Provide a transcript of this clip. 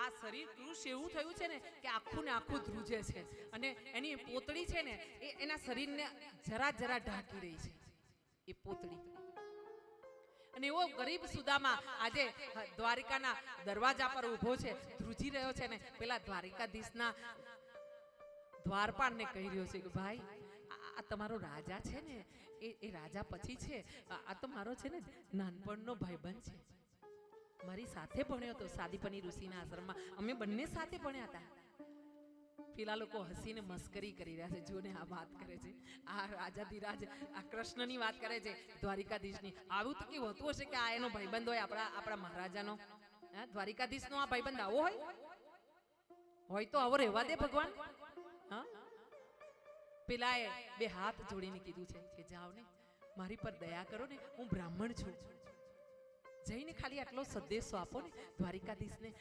આ શરીર કૃષ એવું થયું છે ને કે આખું ને આખું ધ્રુજે છે અને એની પોતળી છે ને એ એના શરીરને જરા જરા ઢાંકી રહી છે એ પોતળી. અને એવો ગરીબ સુદામા આજે દ્વારિકાના દરવાજા પર ઊભો છે, ધ્રુજી રહ્યો છે ને પેલા દ્વારિકાધીશના દ્વારપાળને કહી રહ્યો છે કે ભાઈ આ તમારો રાજા છે ને એ રાજા પછી છે, આ તો મારો છે ને નાનપણનો ભાઈબંધ છે, મારી સાથે ભણ્યો હતો સાદીપની ઋષિના આશ્રમમાં, અમે બંને સાથે ભણ્યા હતા. પેલા લોકો હસીને મસ્કરી કરી રહ્યા છે, જોને આ વાત કરે છે, આ રાજાધિરાજ આ કૃષ્ણની વાત કરે છે, દ્વારિકાધીશની. આવું તો કેવું હોતું હશે કે આ એનો ભાઈબંધ હોય આપણા મહારાજાનો, દ્વારિકાધીશનો આ ભાઈબંધ આવો હોય તો આવો રહેવા દે ભગવાન. હા, પેલાએ બે હાથ જોડીને કીધું છે કે જાઓ ને, મારી પર દયા કરો ને, હું બ્રાહ્મણ છું, જઈને ખાલી આટલો સંદેશો આપો ને દ્વારિકાધીશને.